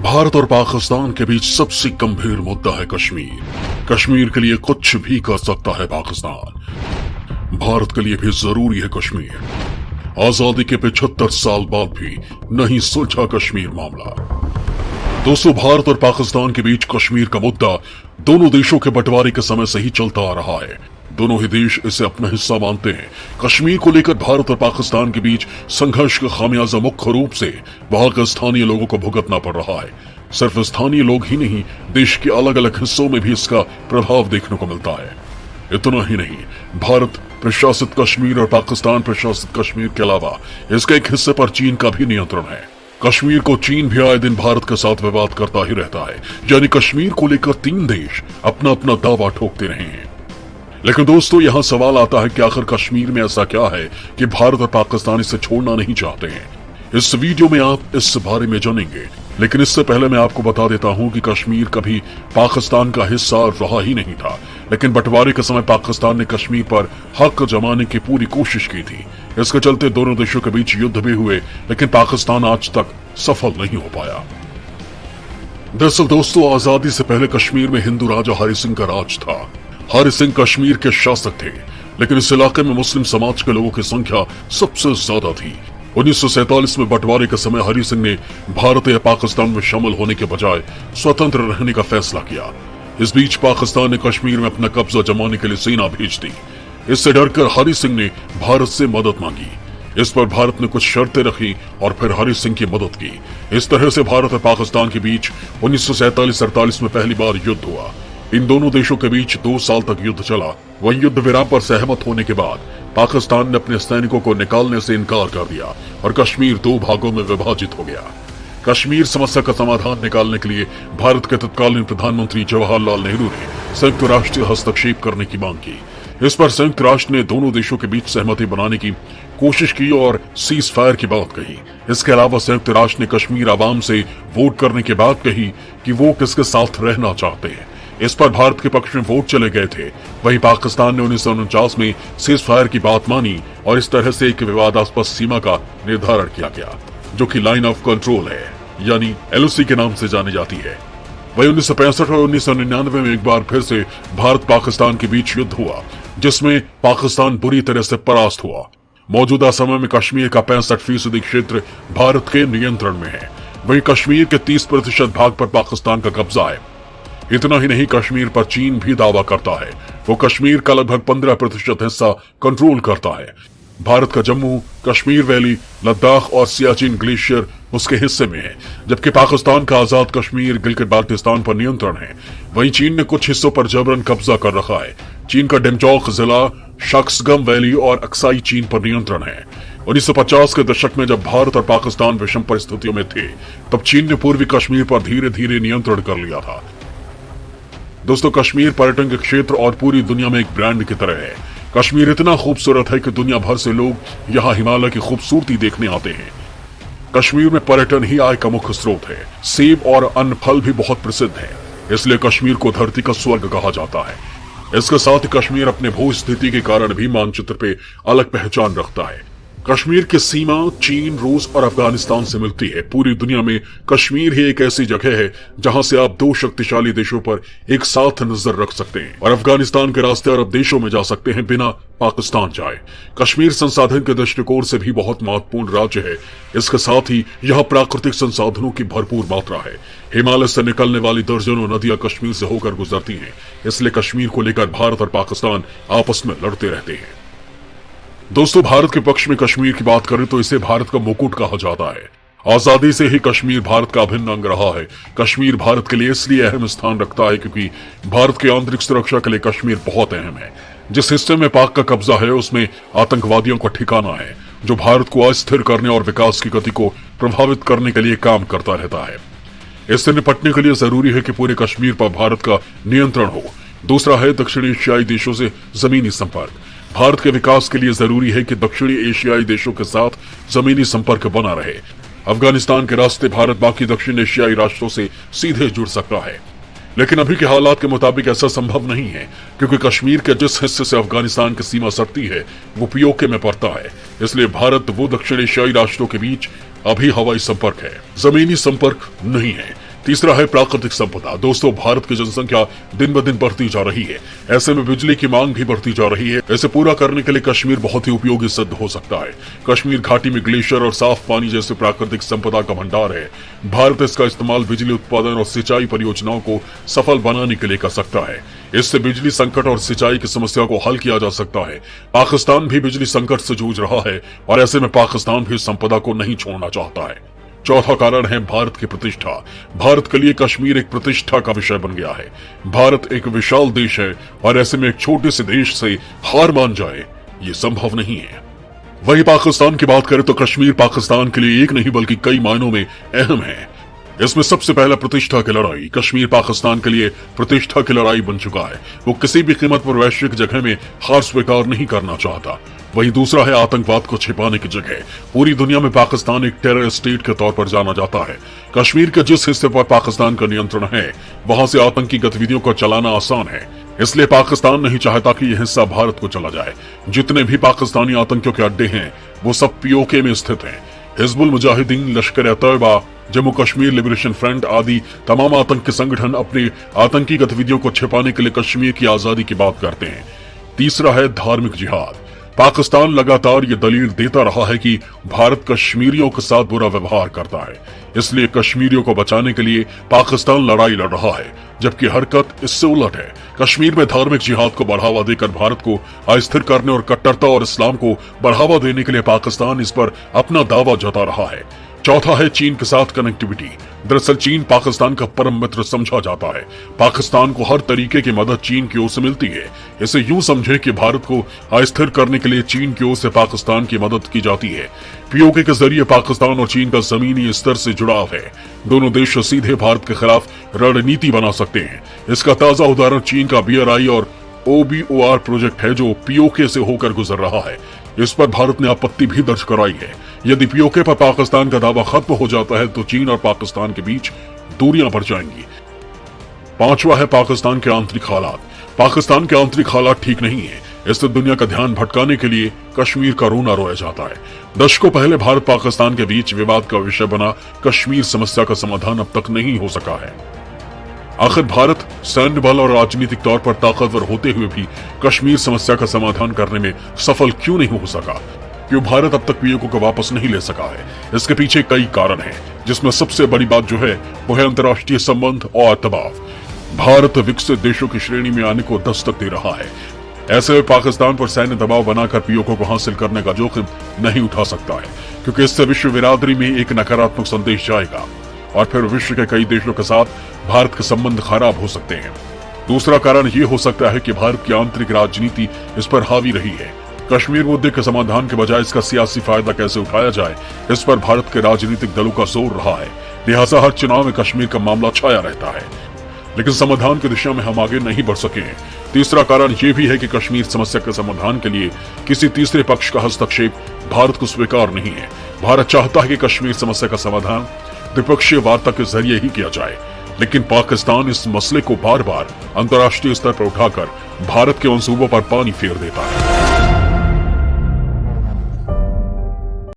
भारत और पाकिस्तान के बीच सबसे गंभीर मुद्दा है कश्मीर। कश्मीर के लिए कुछ भी कर सकता है पाकिस्तान। भारत के लिए भी जरूरी है कश्मीर। आजादी के 75 साल बाद भी नहीं सुलझा कश्मीर मामला। दोस्तों, भारत और पाकिस्तान के बीच कश्मीर का मुद्दा दोनों देशों के बंटवारे के समय से ही चलता आ रहा है। दोनों ही देश इसे अपना हिस्सा मानते हैं। कश्मीर को लेकर भारत और पाकिस्तान के बीच संघर्ष का खामियाजा मुख्य रूप से वहां के स्थानीय लोगों को भुगतना पड़ रहा है। सिर्फ स्थानीय लोग ही नहीं, देश के अलग अलग हिस्सों में भी इसका प्रभाव देखने को मिलता है। इतना ही नहीं, भारत प्रशासित कश्मीर और पाकिस्तान प्रशासित कश्मीर के अलावा इसके एक हिस्से पर चीन का भी नियंत्रण है। कश्मीर को चीन भी आए दिन भारत के साथ विवाद करता ही रहता है। यानी कश्मीर को लेकर तीन देश अपना अपना दावा ठोकते रहे हैं। लेकिन दोस्तों, यहां सवाल आता है कि आखिर कश्मीर में ऐसा क्या है कि भारत और पाकिस्तान इसे छोड़ना नहीं चाहते हैं। इस वीडियो में आप इस बारे में जानेंगे, लेकिन इससे पहले मैं आपको बता देता हूं कि कश्मीर कभी पाकिस्तान का हिस्सा रहा ही नहीं था। लेकिन बंटवारे के समय पाकिस्तान ने कश्मीर पर हक जमाने की पूरी कोशिश की थी। इसके चलते दोनों देशों के बीच युद्ध भी हुए, लेकिन पाकिस्तान आज तक सफल नहीं हो पाया। दरअसल दोस्तों, आजादी से पहले कश्मीर में हिंदू राजा हरि सिंह का राज था। हरि सिंह कश्मीर के शासक थे, लेकिन इस इलाके में मुस्लिम समाज के लोगों की संख्या सबसे ज्यादा थी। 1947 में बंटवारे के समय हरि सिंह ने भारत या पाकिस्तान में शामिल होने के बजाय स्वतंत्र रहने का फैसला किया। इस बीच पाकिस्तान ने कश्मीर में अपना कब्जा जमाने के लिए सेना भेज दी। इससे डरकर हरि सिंह ने भारत से मदद मांगी। इस पर भारत ने कुछ शर्तें रखी और फिर हरि सिंह की मदद की। इस तरह से भारत और पाकिस्तान के बीच 1947-48 में पहली बार युद्ध हुआ। इन दोनों देशों के बीच 2 साल तक युद्ध चला। वहीं युद्ध विराम पर सहमत होने के बाद पाकिस्तान ने अपने सैनिकों को निकालने से इनकार कर दिया और कश्मीर 2 भागों में विभाजित हो गया। कश्मीर समस्या का समाधान निकालने के लिए भारत के तत्कालीन प्रधानमंत्री जवाहरलाल नेहरू ने संयुक्त राष्ट्र हस्तक्षेप करने की मांग की। इस पर संयुक्त राष्ट्र ने दोनों देशों के बीच सहमति बनाने की कोशिश की और सीज फायर की बात कही। इसके अलावा संयुक्त राष्ट्र ने कश्मीर आवाम से वोट करने के बाद कही कि वो किसके साथ रहना चाहते हैं। इस पर भारत के पक्ष में वोट चले गए थे। वहीं पाकिस्तान ने 1949 में सीज फायर की बात मानी और इस तरह से एक विवादास्पद सीमा का निर्धारण किया गया, जो कि लाइन ऑफ कंट्रोल है, यानी LOC के नाम से जानी जाती है। वहीं 1965 और 1999 में एक बार फिर से भारत पाकिस्तान के बीच युद्ध हुआ, जिसमें पाकिस्तान बुरी तरह से परास्त हुआ। मौजूदा समय में कश्मीर का 65% क्षेत्र भारत के नियंत्रण में है। वहीं कश्मीर के 30% भाग पर पाकिस्तान का कब्जा है। इतना ही नहीं, कश्मीर पर चीन भी दावा करता है। वो कश्मीर का लगभग 15% हिस्सा कंट्रोल करता है। भारत का जम्मू कश्मीर वैली, लद्दाख और सियाचिन ग्लेशियर उसके हिस्से में है, जबकि पाकिस्तान का आजाद कश्मीर गिलगित बाल्टिस्तान पर नियंत्रण है। वहीं चीन ने कुछ हिस्सों पर जबरन कब्जा कर रखा है। चीन का डेमचौक जिला, शक्सगम वैली और अक्साई चीन पर नियंत्रण है। 1950 के दशक में जब भारत और पाकिस्तान विषम परिस्थितियों में थे, तब चीन ने पूर्वी कश्मीर पर धीरे धीरे नियंत्रण कर लिया था। दोस्तों, कश्मीर पर्यटन के क्षेत्र और पूरी दुनिया में एक ब्रांड की तरह है। कश्मीर इतना खूबसूरत है कि दुनिया भर से लोग यहाँ हिमालय की खूबसूरती देखने आते हैं। कश्मीर में पर्यटन ही आय का मुख्य स्रोत है। सेब और अन्य फल भी बहुत प्रसिद्ध है, इसलिए कश्मीर को धरती का स्वर्ग कहा जाता है। इसके साथ ही कश्मीर अपने भू स्थिति के कारण भी मानचित्र पे अलग पहचान रखता है। कश्मीर की सीमा चीन, रूस और अफगानिस्तान से मिलती है। पूरी दुनिया में कश्मीर ही एक ऐसी जगह है जहां से आप 2 शक्तिशाली देशों पर एक साथ नजर रख सकते हैं और अफगानिस्तान के रास्ते अरब देशों में जा सकते हैं बिना पाकिस्तान जाए। कश्मीर संसाधन के दृष्टिकोण से भी बहुत महत्वपूर्ण राज्य है। इसके साथ ही यहाँ प्राकृतिक संसाधनों की भरपूर मात्रा है। हिमालय से निकलने वाली दर्जनों नदियां कश्मीर से होकर गुजरती हैं। इसलिए कश्मीर को लेकर भारत और पाकिस्तान आपस में लड़ते रहते हैं। दोस्तों, भारत के पक्ष में कश्मीर की बात करें तो इसे भारत का मुकुट कहा जाता है। आजादी से ही कश्मीर भारत का अभिन्न अंग रहा है। कश्मीर भारत के लिए इसलिए अहम स्थान रखता है क्योंकि भारत की आंतरिक सुरक्षा के लिए कश्मीर बहुत अहम है। जिस हिस्से में पाक का कब्जा है, उसमें आतंकवादियों का ठिकाना है, जो भारत को अस्थिर करने और विकास की गति को प्रभावित करने के लिए काम करता रहता है। इससे निपटने के लिए जरूरी है कि पूरे कश्मीर पर भारत का नियंत्रण हो। दूसरा है दक्षिण एशियाई देशों से जमीनी संपर्क। भारत के विकास के लिए जरूरी है कि दक्षिणी एशियाई देशों के साथ जमीनी संपर्क बना रहे। अफगानिस्तान के रास्ते भारत बाकी दक्षिण एशियाई राष्ट्रों से सीधे जुड़ सकता है, लेकिन अभी के हालात के मुताबिक ऐसा संभव नहीं है, क्योंकि कश्मीर के जिस हिस्से से अफगानिस्तान की सीमा सटती है वो पीओके में पड़ता है। इसलिए भारत वो दक्षिण एशियाई राष्ट्रों के बीच अभी हवाई संपर्क है, जमीनी संपर्क नहीं है। तीसरा है प्राकृतिक संपदा। दोस्तों, भारत की जनसंख्या दिन ब दिन बढ़ती जा रही है। ऐसे में बिजली की मांग भी बढ़ती जा रही है। इसे पूरा करने के लिए कश्मीर बहुत ही उपयोगी सिद्ध हो सकता है। कश्मीर घाटी में ग्लेशियर और साफ पानी जैसे प्राकृतिक संपदा का भंडार है। भारत इसका इस्तेमाल बिजली उत्पादन और सिंचाई परियोजनाओं को सफल बनाने के लिए कर सकता है। इससे बिजली संकट और सिंचाई की समस्या को हल किया जा सकता है। पाकिस्तान भी बिजली संकट से जूझ रहा है और ऐसे में पाकिस्तान भी इस संपदा को नहीं छोड़ना चाहता है। चौथा कारण है भारत की प्रतिष्ठा। भारत के लिए कश्मीर एक प्रतिष्ठा का विषय बन गया है। भारत एक विशाल देश है और ऐसे में एक छोटे से देश से हार मान जाए, ये संभव नहीं है। वही पाकिस्तान की बात करें तो कश्मीर पाकिस्तान के लिए एक नहीं बल्कि कई मायनों में अहम है। इसमें सबसे पहला प्रतिष्ठा की लड़ाई। कश्मीर पाकिस्तान के लिए प्रतिष्ठा की लड़ाई बन चुका है। वो किसी भी कीमत पर वैश्विक जगह में हार स्वीकार नहीं करना चाहता। वही दूसरा है आतंकवाद को छिपाने की जगह। पूरी दुनिया में पाकिस्तान एक टेरर स्टेट के तौर पर जाना जाता है। कश्मीर के जिस हिस्से पर पाकिस्तान का नियंत्रण है, वहां से आतंकी गतिविधियों को चलाना आसान है। इसलिए पाकिस्तान नहीं चाहता कि यह हिस्सा भारत को चला जाए। जितने भी पाकिस्तानी आतंकियों के अड्डे हैं, वो सब पीओके में स्थित हैं। हिजबुल मुजाहिदीन, लश्कर-ए-तैयबा, जम्मू कश्मीर लिबरेशन फ्रंट आदि तमाम आतंकी संगठन अपनी आतंकी गतिविधियों को छिपाने के लिए कश्मीर की आजादी की बात करते हैं। तीसरा है धार्मिक जिहाद। पाकिस्तान लगातार ये दलील देता रहा है कि भारत कश्मीरियों के साथ बुरा व्यवहार करता है, इसलिए कश्मीरियों को बचाने के लिए पाकिस्तान लड़ाई लड़ रहा है, जबकि हरकत इससे उलट है। कश्मीर में धार्मिक जिहाद को बढ़ावा देकर भारत को अस्थिर करने और कट्टरता और इस्लाम को बढ़ावा देने के लिए पाकिस्तान इस पर अपना दावा जता रहा है। चौथा है चीन के साथ कनेक्टिविटी। दरअसल चीन पाकिस्तान का परम मित्र समझा जाता है। पाकिस्तान को हर तरीके की मदद चीन की ओर से मिलती है। इसे यूं समझे कि भारत को अस्थिर करने के लिए चीन की ओर से पाकिस्तान की मदद की जाती है। पीओके के जरिए पाकिस्तान और चीन का जमीनी स्तर से जुड़ाव है। दोनों देश सीधे भारत के खिलाफ रणनीति बना सकते हैं। इसका ताजा उदाहरण चीन का BRI और OBOR प्रोजेक्ट है, जो पीओके से होकर गुजर रहा है। इस पर भारत ने आपत्ति भी दर्ज कराई है। यदि पीओके पर पाकिस्तान का दावा खत्म हो जाता है तो चीन और पाकिस्तान के बीच दूरियां बढ़ जाएंगी। पांचवा है पाकिस्तान के आंतरिक हालात। पाकिस्तान के आंतरिक हालात ठीक नहीं है। इससे दुनिया का ध्यान भटकाने के लिए कश्मीर का रोना रोया जाता है। दशकों पहले भारत पाकिस्तान के बीच विवाद का विषय बना कश्मीर समस्या का समाधान अब तक नहीं हो सका है। आखिर भारत सैन्य बल और राजनीतिक तौर पर ताकतवर होते हुए भी कश्मीर समस्या का समाधान करने में सफल क्यों नहीं हो सका? क्यों भारत अब तक पीओके को वापस नहीं ले सका है? इसके पीछे कई कारण हैं, जिसमें सबसे बड़ी बात जो है वो है अंतर्राष्ट्रीय संबंध और दबाव। भारत विकसित देशों की श्रेणी में आने को दस्तक दे रहा है। ऐसे में पाकिस्तान पर सैन्य दबाव बनाकर पीओके को हासिल करने का जोखिम नहीं उठा सकता है, क्योंकि इससे विश्व बिरादरी में एक नकारात्मक संदेश जाएगा और फिर विश्व के कई देशों के साथ भारत के संबंध खराब हो सकते हैं। दूसरा कारण ये हो सकता है कि भारत की आंतरिक राजनीति इस पर हावी रही है। कश्मीर मुद्दे के समाधान के बजाय इसका सियासी फायदा कैसे उठाया जाए, इस पर भारत के राजनीतिक दलों का जोर रहा है। लिहाजा हर चुनाव में कश्मीर का मामला छाया रहता है, लेकिन समाधान की दिशा में हम आगे नहीं बढ़ सके हैं। तीसरा कारण ये भी है कि कश्मीर समस्या के समाधान के लिए किसी तीसरे पक्ष का हस्तक्षेप भारत को स्वीकार नहीं है। भारत चाहता है कि कश्मीर समस्या का समाधान द्विपक्षीय वार्ता के जरिए ही किया जाए, लेकिन पाकिस्तान इस मसले को बार बार अंतर्राष्ट्रीय स्तर पर उठाकर भारत के मंसूबों पर पानी फेर देता है।